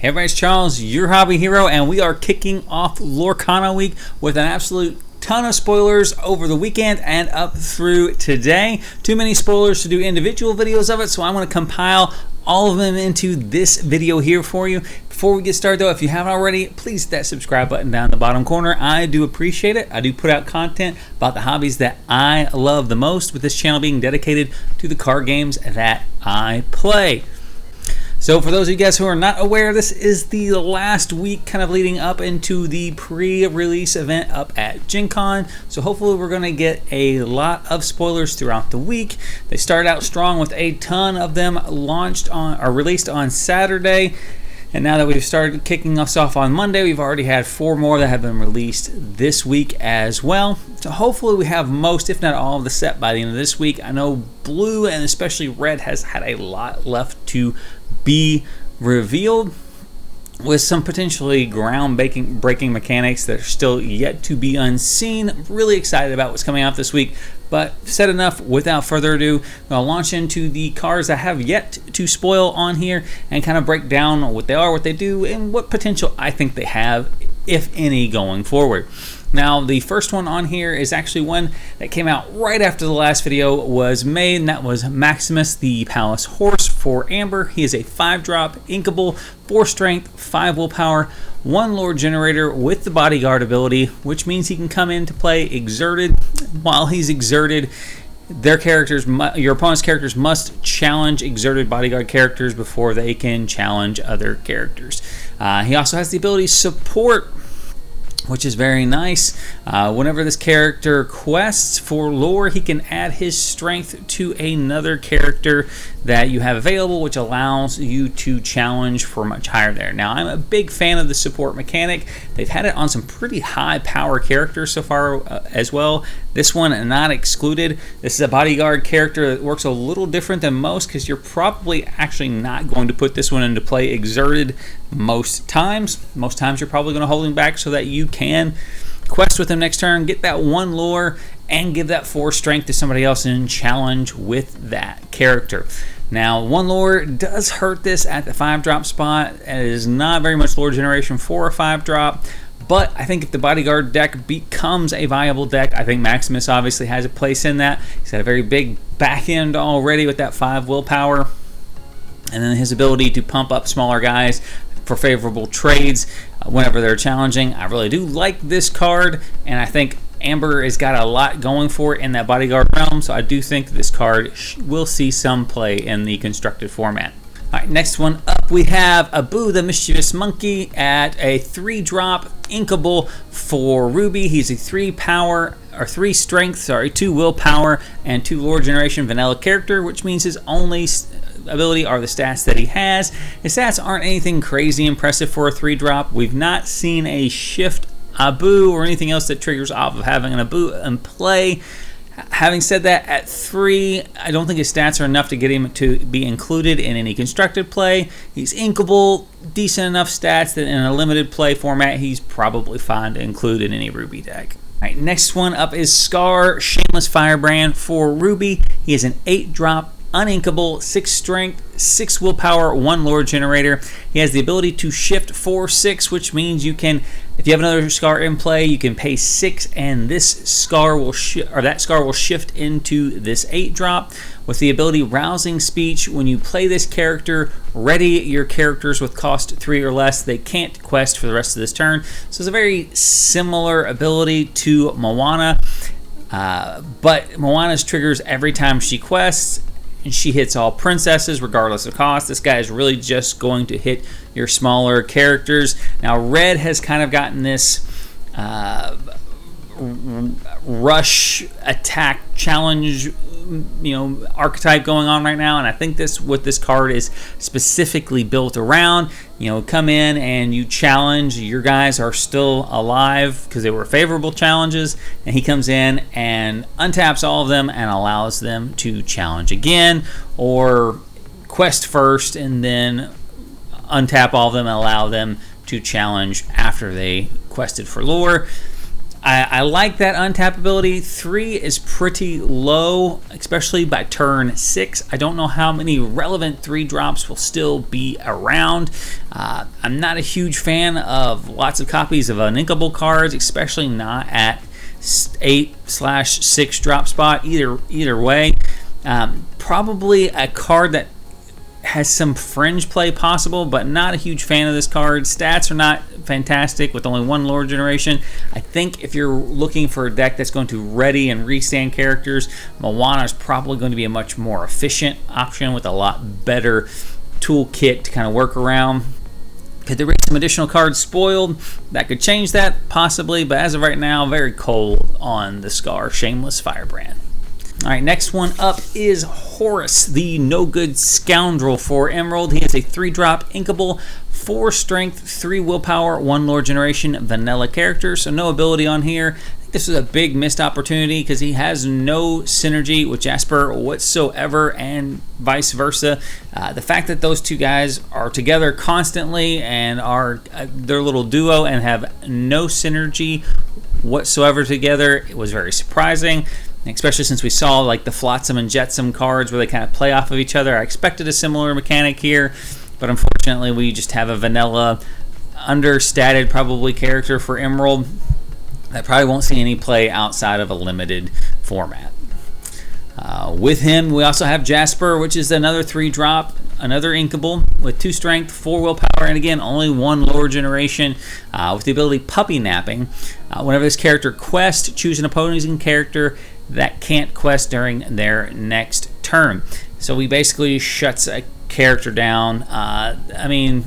Hey everybody, it's Charles, your hobby hero, and we are kicking off Lorcana week with an absolute ton of spoilers over the weekend and up through today. Too many spoilers to do individual videos of it, so I'm going to compile all of them into this video here for you. Before we get started though, if you haven't already, please hit that subscribe button down in the bottom corner. I do appreciate it. I do put out content about the hobbies that I love the most, with this channel being dedicated to the card games that I play. So for those of you guys who are not aware, this is the last week kind of leading up into the pre-release event up at Gen Con. So hopefully we're going to get a lot of spoilers throughout the week. They started out strong with a ton of them launched on or released on Saturday. And now that we've started kicking us off on Monday, we've already had 4 more that have been released this week as well. So hopefully we have most, if not all, of the set by the end of this week. I know blue and especially red has had a lot left to be revealed, with some potentially ground-breaking mechanics that are still yet to be unseen. I'm really excited about what's coming out this week. But said enough, without further ado, I'll launch into the cards I have yet to spoil on here and kind of break down what they are, what they do, and what potential I think they have, if any, going forward. Now, the first one on here is actually one that came out right after the last video was made, and that was Maximus, the Palace Horse for Amber. He is a 5-drop, inkable, 4 strength, 5 willpower, 1 lore generator with the bodyguard ability, which means he can come into play exerted. While he's exerted, your opponent's characters must challenge exerted bodyguard characters before they can challenge other characters. He also has the ability support, which is very nice. Whenever this character quests for lore, he can add his strength to another character that you have available, which allows you to challenge for much higher there. Now, I'm a big fan of the support mechanic. They've had it on some pretty high power characters so far as well. This one not excluded. This is a bodyguard character that works a little different than most, because you're probably actually not going to put this one into play exerted most times. Most times you're probably going to hold him back so that you can quest with him next turn, get that 1 lore, and give that 4 strength to somebody else and challenge with that character. Now, 1 lore does hurt this at the 5-drop spot. It is not very much lore generation for a 5-drop, but I think if the bodyguard deck becomes a viable deck, I think Maximus obviously has a place in that. He's got a very big back end already with that 5 willpower, and then his ability to pump up smaller guys for favorable trades whenever they're challenging. I really do like this card, and I think Amber has got a lot going for it in that bodyguard realm, so I do think this card will see some play in the constructed format. All right, next one up, we have Abu the Mischievous Monkey at a 3-drop inkable for Ruby. He's a 3 strength, 2 willpower, and 2 lore generation vanilla character, which means his only ability are the stats that he has. His stats aren't anything crazy impressive for a 3-drop. We've not seen a shift Abu or anything else that triggers off of having an Abu in play. Having said that, at 3, I don't think his stats are enough to get him to be included in any constructed play. He's inkable, decent enough stats that in a limited play format, he's probably fine to include in any Ruby deck. All right, next one up is Scar, Shameless Firebrand for Ruby. He is an 8-drop, uninkable, 6 strength, 6 willpower, 1 lore generator. He has the ability to shift 4/6, which means you can, if you have another Scar in play, you can pay 6, and this Scar will shift into this 8-drop with the ability Rousing Speech. When you play this character, ready your characters with cost 3 or less. They can't quest for the rest of this turn. So it's a very similar ability to Moana, but Moana's triggers every time she quests, and she hits all princesses regardless of cost. This guy is really just going to hit your smaller characters. Now, red has kind of gotten this rush attack challenge archetype going on right now, and I think this what this card is specifically built around. Come in and you challenge, your guys are still alive because they were favorable challenges, and he comes in and untaps all of them and allows them to challenge again, or quest first and then untap all of them and allow them to challenge after they quested for lore. I like that untap ability. 3 is pretty low, especially by turn 6. I don't know how many relevant 3 drops will still be around. I'm not a huge fan of lots of copies of uninkable cards, especially not at 8/6 drop spot. Either way, probably a card that has some fringe play possible, but not a huge fan of this card. Stats are not fantastic with only 1 lore generation. I think if you're looking for a deck that's going to ready and restand characters, Moana is probably going to be a much more efficient option with a lot better toolkit to kind of work around. Could there be some additional cards spoiled? That could change that, possibly, but as of right now, very cold on the Scar Shameless Firebrand. All right, next one up is Horus, the no-good scoundrel for Emerald. He is a 3-drop inkable, 4 strength, 3 willpower, 1 lore generation vanilla character, so no ability on here. I think this is a big missed opportunity because he has no synergy with Jasper whatsoever, and vice versa. The fact that those two guys are together constantly and are their little duo and have no synergy whatsoever together, it was very surprising. Especially since we saw like the Flotsam and Jetsam cards where they kind of play off of each other. I expected a similar mechanic here, but unfortunately we just have a vanilla, understated probably character for Emerald that probably won't see any play outside of a limited format. With him, we also have Jasper, which is another 3-drop, another inkable with 2 strength, 4 willpower, and again, only 1 lore generation with the ability Puppy Napping. Whenever this character quests, choose an opposing character that can't quest during their next turn. So he basically shuts a character down. I mean,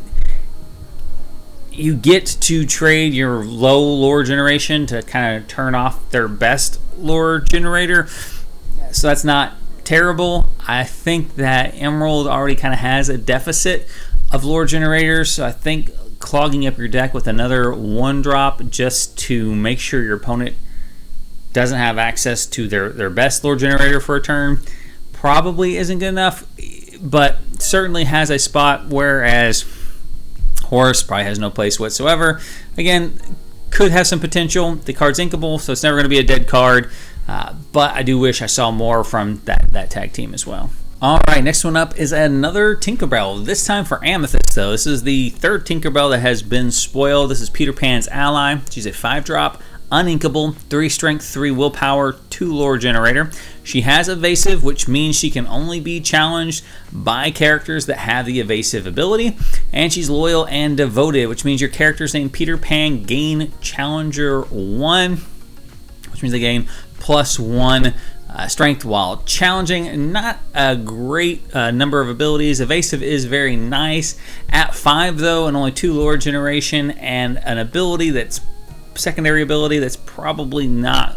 you get to trade your low lore generation to kind of turn off their best lore generator. So that's not terrible. I think that Emerald already kind of has a deficit of lore generators, so I think clogging up your deck with another 1-drop just to make sure your opponent doesn't have access to their best lore generator for a turn probably isn't good enough, but certainly has a spot, whereas Horus probably has no place whatsoever. Again, could have some potential. The card's inkable, so it's never going to be a dead card, but I do wish I saw more from that tag team as well. All right, next one up is another Tinkerbell, this time for Amethyst, though. This is the 3rd Tinkerbell that has been spoiled. This is Peter Pan's ally. She's a 5-drop, uninkable, 3 strength, 3 willpower, 2 lore generator. She has evasive, which means she can only be challenged by characters that have the evasive ability. And she's loyal and devoted, which means your characters named Peter Pan gain Challenger 1, which means they gain +1 strength while challenging. Not a great number of abilities. Evasive is very nice. At 5, though, and only 2 lore generation, and an ability that's secondary ability that's probably not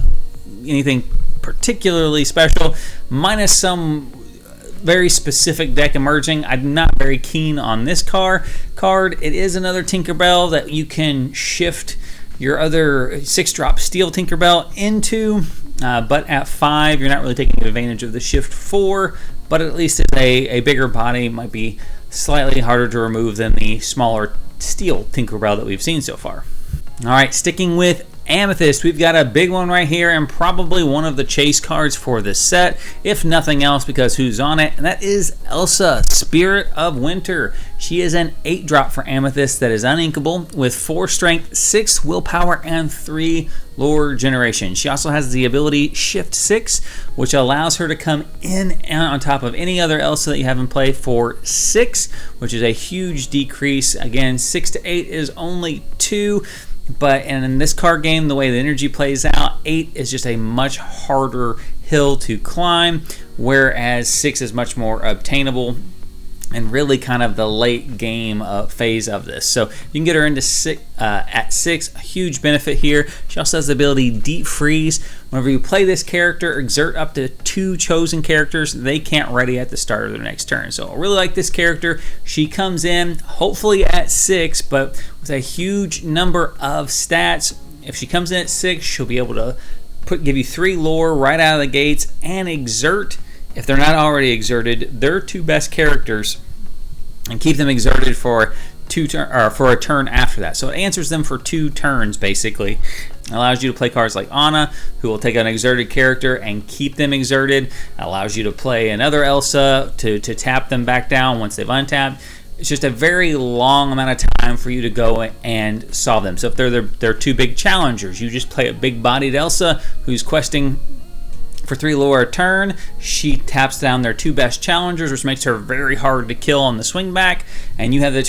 anything particularly special, minus some very specific deck emerging. I'm not very keen on this card. It is another Tinkerbell that you can shift your other 6-drop Steel Tinkerbell into, but at 5 you're not really taking advantage of the shift 4, but at least it's a bigger body, might be slightly harder to remove than the smaller Steel Tinkerbell that we've seen so far. All right, sticking with Amethyst, we've got a big one right here, and probably one of the chase cards for this set, if nothing else, because who's on it? And that is Elsa, Spirit of Winter. She is an 8-drop for Amethyst that is uninkable with 4 strength, 6 willpower, and 3 lore generation. She also has the ability Shift 6, which allows her to come in and on top of any other Elsa that you have in play for 6, which is a huge decrease. Again, 6 to 8 is only 2. But in this card game, the way the energy plays out, 8 is just a much harder hill to climb, whereas 6 is much more obtainable and really kind of the late game phase of this. So you can get her into at 6, a huge benefit here. She also has the ability Deep Freeze. Whenever you play this character, exert up to 2 chosen characters they can't ready at the start of their next turn. So I really like this character. She comes in hopefully at 6, but with a huge number of stats. If she comes in at 6, she'll be able to give you 3 lore right out of the gates and exert, if they're not already exerted, their 2 best characters and keep them exerted for for a turn after that. So it answers them for 2 turns, basically. It allows you to play cards like Anna, who will take an exerted character and keep them exerted. It allows you to play another Elsa to tap them back down once they've untapped. It's just a very long amount of time for you to go and solve them. So if they're 2 big challengers, you just play a big-bodied Elsa who's questing for 3 lore a turn. She taps down their 2 best challengers, which makes her very hard to kill on the swing back, and you have the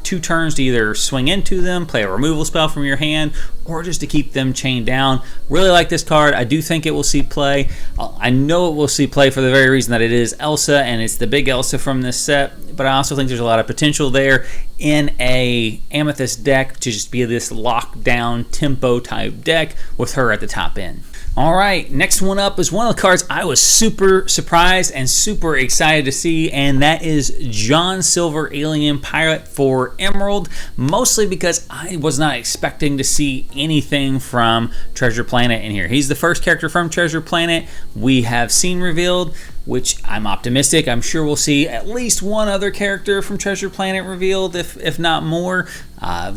2 turns to either swing into them, play a removal spell from your hand, or just to keep them chained down. Really like this card. I do think it will see play. I know it will see play for the very reason that it is Elsa, and it's the big Elsa from this set, but I also think there's a lot of potential there in a Amethyst deck to just be this lockdown tempo type deck with her at the top end. All right, next one up is one of the cards I was super surprised and super excited to see, and that is John Silver Alien Pirate for Emerald, mostly because I was not expecting to see anything from Treasure Planet in here. He's the first character from Treasure Planet we have seen revealed, which I'm optimistic. I'm sure we'll see at least one other character from Treasure Planet revealed, if not more.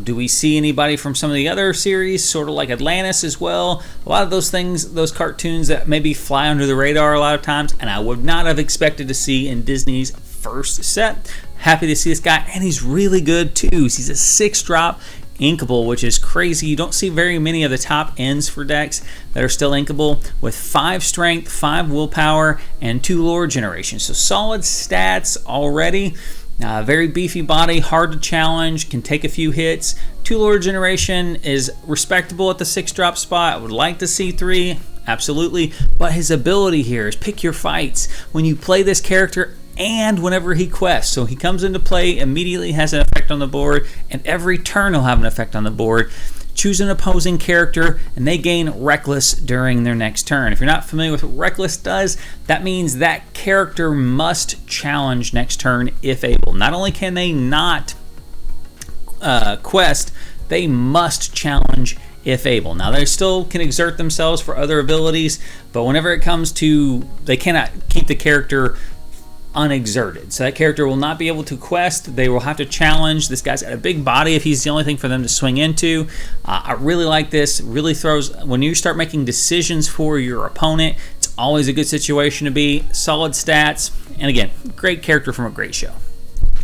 Do we see anybody from some of the other series, sort of like Atlantis as well? A lot of those things, those cartoons that maybe fly under the radar a lot of times, and I would not have expected to see in Disney's first set. Happy to see this guy, and he's really good too. He's a 6-drop. Inkable, which is crazy. You don't see very many of the top ends for decks that are still inkable, with 5 strength, 5 willpower, and 2 lore generation. So solid stats already. Very beefy body, hard to challenge, can take a few hits. 2 lore generation is respectable at the 6-drop spot. I would like to see 3, absolutely. But his ability here is pick your fights. When you play this character, and whenever he quests. So he comes into play, immediately has an effect on the board, and every turn he'll have an effect on the board. Choose an opposing character, and they gain Reckless during their next turn. If you're not familiar with what Reckless does, that means that character must challenge next turn if able. Not only can they not quest, they must challenge if able. Now, they still can exert themselves for other abilities, but whenever it comes to, they cannot keep the character unexerted. So that character will not be able to quest. They will have to challenge. This guy's got a big body if he's the only thing for them to swing into. I really like this. Really throws, when you start making decisions for your opponent, it's always a good situation to be. Solid stats. And again, great character from a great show.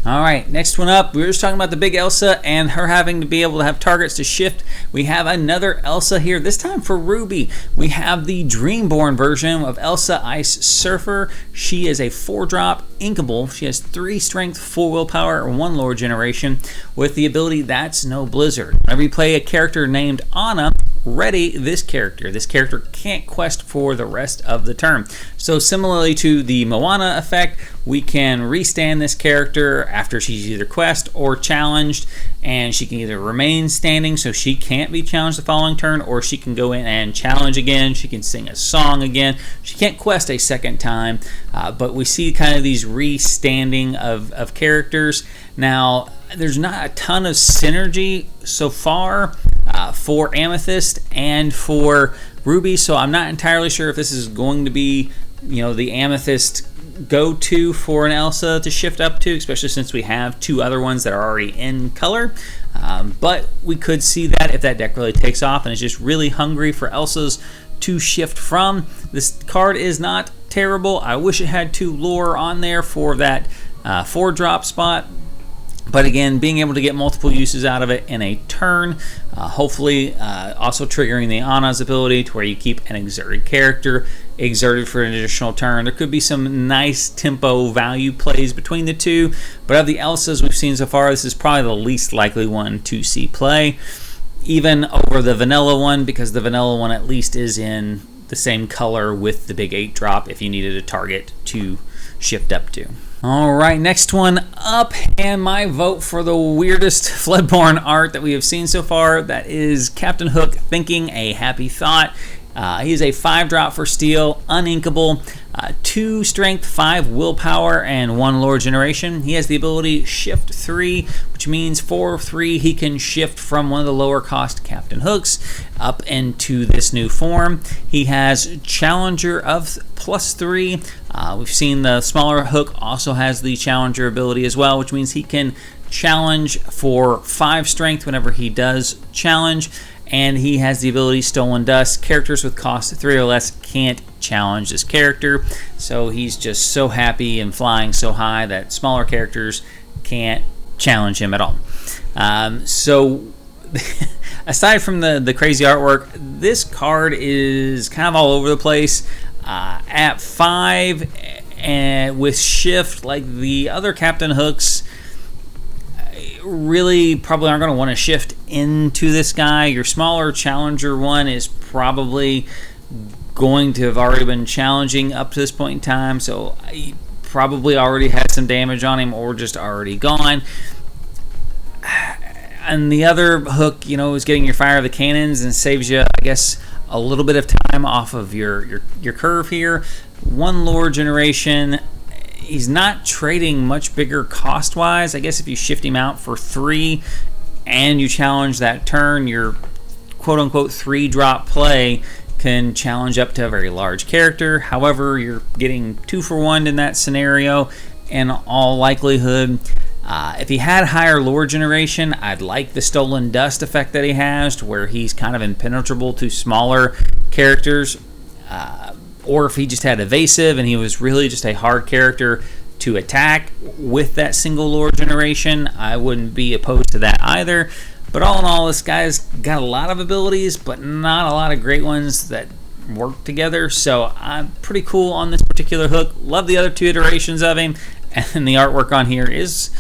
All right, next one up, we were just talking about the big Elsa and her having to be able to have targets to shift. We have another Elsa here, this time for Ruby. We have the Dreamborn version of Elsa Ice Surfer. She is a 4-drop inkable. She has 3 strength, 4 willpower, and 1 lore generation with the ability That's No Blizzard. Whenever you play a character named Anna, ready this character. This character can't quest for the rest of the turn. So similarly to the Moana effect, we can restand this character after she's either quest or challenged, and she can either remain standing so she can't be challenged the following turn, or she can go in and challenge again. She can sing a song again. She can't quest a second time, but we see kind of these restanding of characters. Now, there's not a ton of synergy so far for Amethyst and for Ruby, so I'm not entirely sure if this is going to be, the Amethyst go-to for an Elsa to shift up to, especially since we have 2 other ones that are already in color. But we could see that if that deck really takes off and is just really hungry for Elsas to shift from. This card is not terrible. I wish it had 2 lore on there for that 4-drop spot. But again, being able to get multiple uses out of it in a turn, hopefully also triggering the Anna's ability to where you keep an exerted character exerted for an additional turn. There could be some nice tempo value plays between the 2, but of the Elsas we've seen so far, this is probably the least likely one to see play, even over the vanilla one, because the vanilla one at least is in the same color with the big 8-drop if you needed a target to shift up to. All right, next one up, and my vote for the weirdest Floodborn art that we have seen so far, that is Captain Hook Thinking a Happy Thought. He is a 5-drop for steel, uninkable, 2 strength, 5 willpower, and 1 lore generation. He has the ability Shift 3, which means for 3 he can shift from one of the lower cost Captain Hooks up into this new form. He has Challenger of +3. We've seen the smaller Hook also has the Challenger ability as well, which means he can challenge for 5 strength whenever he does challenge, and he has the ability Stolen Dust. Characters with cost 3 or less can't challenge this character, so he's just so happy and flying so high that smaller characters can't challenge him at all. So aside from the crazy artwork, this card is kind of all over the place. At 5 and with shift, like the other Captain Hooks, really probably aren't going to want to shift into this guy. Your smaller challenger one is probably going to have already been challenging up to this point in time, so he probably already had some damage on him or just already gone. And the other hook, you know, is getting your fire of the cannons and saves you, I guess, a little bit of time off of your curve here. 1 lore generation. He's not trading much bigger cost-wise. I guess if you shift him out for 3 and you challenge that turn, your quote-unquote 3-drop play can challenge up to a very large character. However, you're getting 2 for 1 in that scenario in all likelihood. If he had higher lore generation, I'd like the Stolen Dust effect that he has, to where he's kind of impenetrable to smaller characters. Or if he just had evasive and he was really just a hard character to attack with that single lore generation, I wouldn't be opposed to that either. But all in all, this guy's got a lot of abilities, but not a lot of great ones that work together. So I'm pretty cool on this particular hook. Love the other 2 iterations of him, and the artwork on here is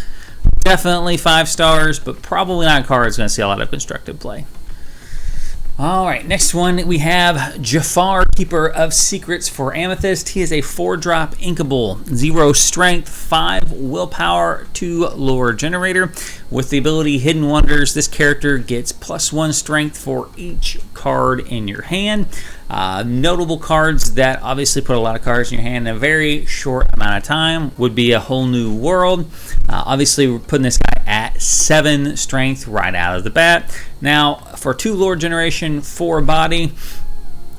definitely 5 stars, but probably not a card that's going to see a lot of constructive play. Alright, next one we have Jafar, Keeper of Secrets for Amethyst. He is a 4-drop inkable, 0 strength, 5 willpower, 2 lore generator. With the ability Hidden Wonders, this character gets +1 strength for each card in your hand. Notable cards that obviously put a lot of cards in your hand in a very short amount of time would be A Whole New World. Obviously, we're putting this guy at 7 strength right out of the bat. Now, for 2 lore generation, 4 body,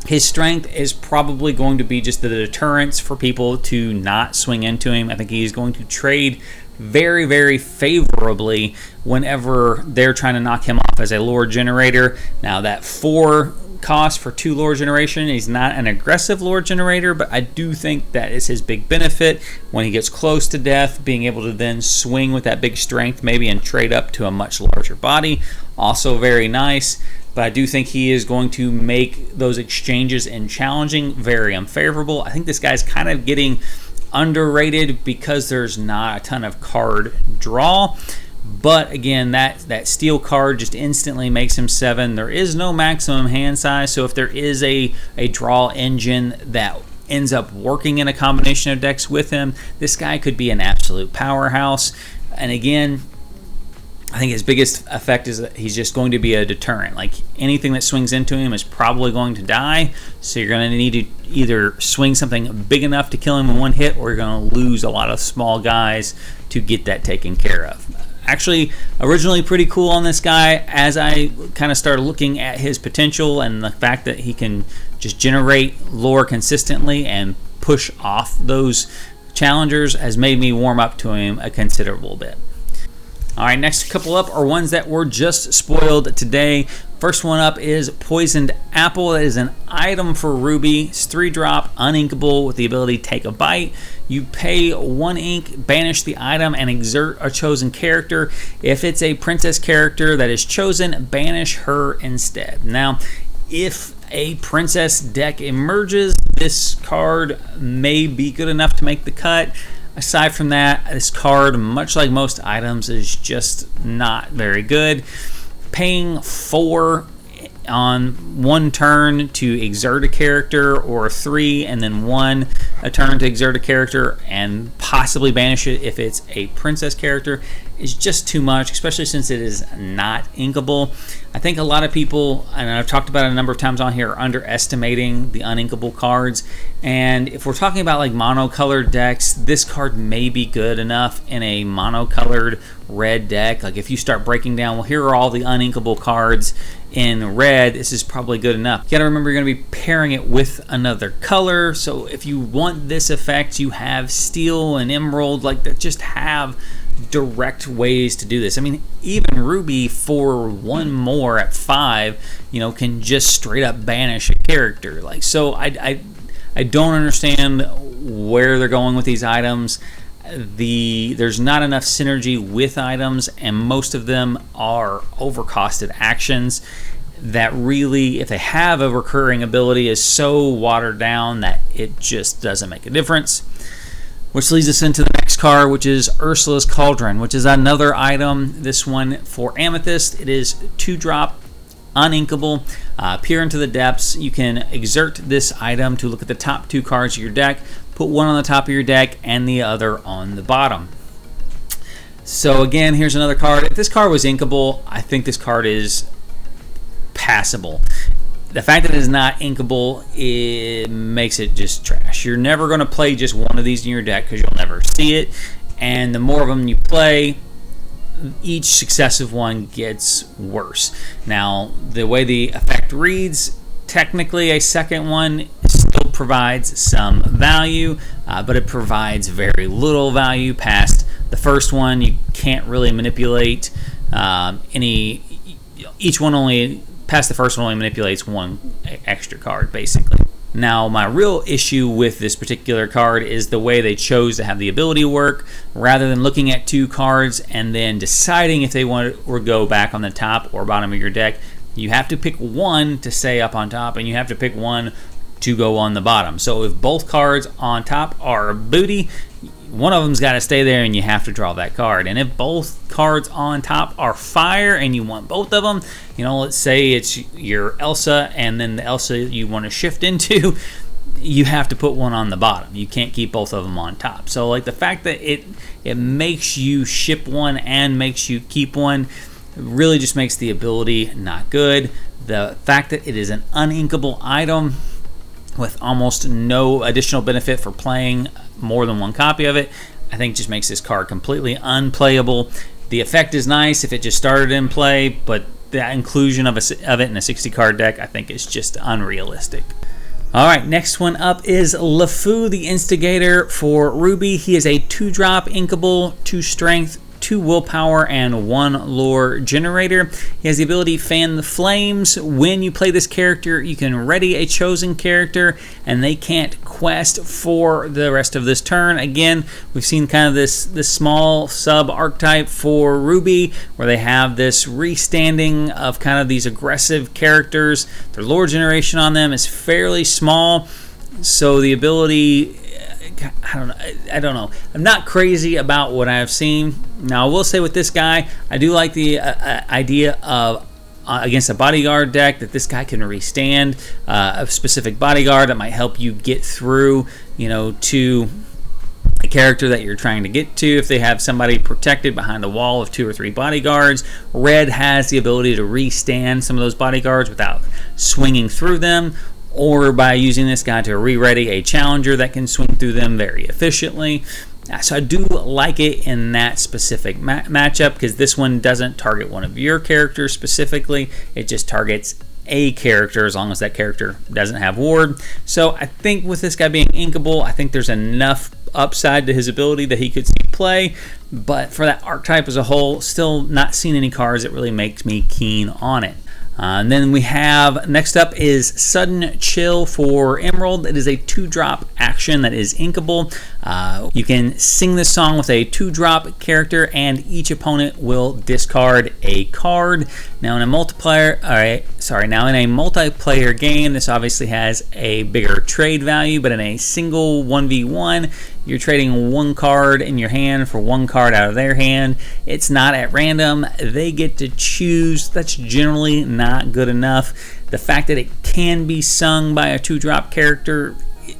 his strength is probably going to be just the deterrence for people to not swing into him. I think he's going to trade very, very favorably whenever they're trying to knock him off as a lore generator. Now, that 4 cost for 2 lore generation, he's not an aggressive lore generator, but I do think that is his big benefit when he gets close to death, being able to then swing with that big strength maybe and trade up to a much larger body. Also very nice, but I do think he is going to make those exchanges in challenging very unfavorable. I think this guy's kind of getting underrated because there's not a ton of card draw. But again, that steel card just instantly makes him 7. There is no maximum hand size, so if there is a draw engine that ends up working in a combination of decks with him, this guy could be an absolute powerhouse. And again, I think his biggest effect is that he's just going to be a deterrent. Like, anything that swings into him is probably going to die, so you're going to need to either swing something big enough to kill him in one hit, or you're going to lose a lot of small guys to get that taken care of. Actually, originally pretty cool on this guy. As I kind of started looking at his potential and the fact that he can just generate lore consistently and push off those challengers has made me warm up to him a considerable bit. Alright, next couple up are ones that were just spoiled today. First one up is Poisoned Apple. That is an item for Ruby. It's 3-drop, uninkable with the ability Take a Bite. You pay 1 ink, banish the item, and exert a chosen character. If it's a princess character that is chosen, banish her instead. Now, if a princess deck emerges, this card may be good enough to make the cut. Aside from that, this card, much like most items, is just not very good. Paying 4 on 1 turn to exert a character, or 3 and then 1 a turn to exert a character and possibly banish it if it's a princess character, is just too much, especially since it is not inkable. I think a lot of people, and I've talked about it a number of times on here, are underestimating the uninkable cards. And if we're talking about like monocolored decks, this card may be good enough in a monocolored red deck. Like, if you start breaking down, well, here are all the uninkable cards in red, this is probably good enough. You gotta remember, you're gonna be pairing it with another color. So if you want this effect, you have steel and emerald, like, that just have direct ways to do this. I mean, even Ruby for one more at 5, can just straight up banish a character. Like, so I don't understand where they're going with these items. There's not enough synergy with items, and most of them are overcosted actions that really, if they have a recurring ability, is so watered down that it just doesn't make a difference. Which leads us into the next card, which is Ursula's Cauldron, which is another item. This one for Amethyst. It is 2-drop, uninkable. Peer into the depths. You can exert this item to look at the top 2 cards of your deck, put one on the top of your deck and the other on the bottom. So again, here's another card. If this card was inkable, I think this card is passable. The fact that it is not inkable, it makes it just trash. You're never going to play just one of these in your deck because you'll never see it. And the more of them you play, each successive one gets worse. Now, the way the effect reads, technically a second one still provides some value, but it provides very little value past the first one. You can't really manipulate each one only. Past the first one only manipulates one extra card, basically. Now, my real issue with this particular card is the way they chose to have the ability work. Rather than looking at 2 cards and then deciding if they want to go back on the top or bottom of your deck, you have to pick one to stay up on top, and you have to pick one to go on the bottom. So if both cards on top are booty, one of them's got to stay there, and you have to draw that card. And if both cards on top are fire and you want both of them, let's say it's your Elsa and then the Elsa you want to shift into, you have to put one on the bottom. You can't keep both of them on top. So like the fact that it makes you ship one and makes you keep one really just makes the ability not good. The fact that it is an uninkable item with almost no additional benefit for playing more than one copy of it, I think just makes this card completely unplayable. The effect is nice if it just started in play, but the inclusion of it in a 60-card deck, I think, is just unrealistic. All right, next one up is LeFou, the Instigator for Ruby. He is a 2-drop inkable, 2 strength, 2 willpower, and 1 lore generator. He has the ability Fan the Flames. When you play this character, you can ready a chosen character, and they can't quest for the rest of this turn. Again, we've seen kind of this small sub-archetype for Ruby, where they have this restanding of kind of these aggressive characters. Their lore generation on them is fairly small, so the ability, I don't know. I'm not crazy about what I've seen. Now, I will say with this guy, I do like the idea of against a bodyguard deck that this guy can restand a specific bodyguard that might help you get through, to a character that you're trying to get to. If they have somebody protected behind a wall of 2 or 3 bodyguards, Red has the ability to restand some of those bodyguards without swinging through them, or by using this guy to re-ready a challenger that can swing through them very efficiently. So I do like it in that specific matchup, because this one doesn't target one of your characters specifically. It just targets a character as long as that character doesn't have ward. So I think with this guy being inkable, I think there's enough upside to his ability that he could see play. But for that archetype as a whole, still not seeing any cards that really makes me keen on it. And then we have, next up is Sudden Chill for Emerald. It is a 2-drop action that is inkable. You can sing this song with a 2-drop character, and each opponent will discard a card. Now in a multiplayer game, this obviously has a bigger trade value, but in a single 1v1, you're trading 1 card in your hand for 1 card out of their hand. It's not at random. They get to choose. That's generally not good enough. The fact that it can be sung by a 2-drop character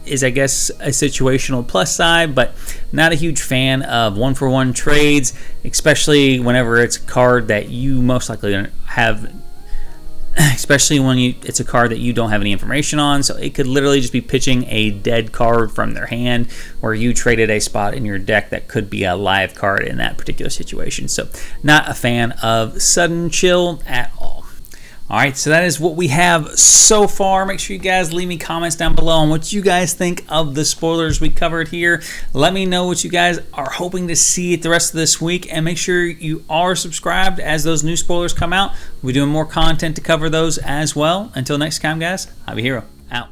is, I guess, a situational plus side, but not a huge fan of 1-for-1 trades, especially whenever it's a card that you most likely have, especially when it's a card that you don't have any information on. So it could literally just be pitching a dead card from their hand, where you traded a spot in your deck that could be a live card in that particular situation. So not a fan of Sudden Chill at all. All right, so that is what we have so far. Make sure you guys leave me comments down below on what you guys think of the spoilers we covered here. Let me know what you guys are hoping to see the rest of this week, and make sure you are subscribed as those new spoilers come out. We're doing more content to cover those as well. Until next time, guys, I'll be Hero out.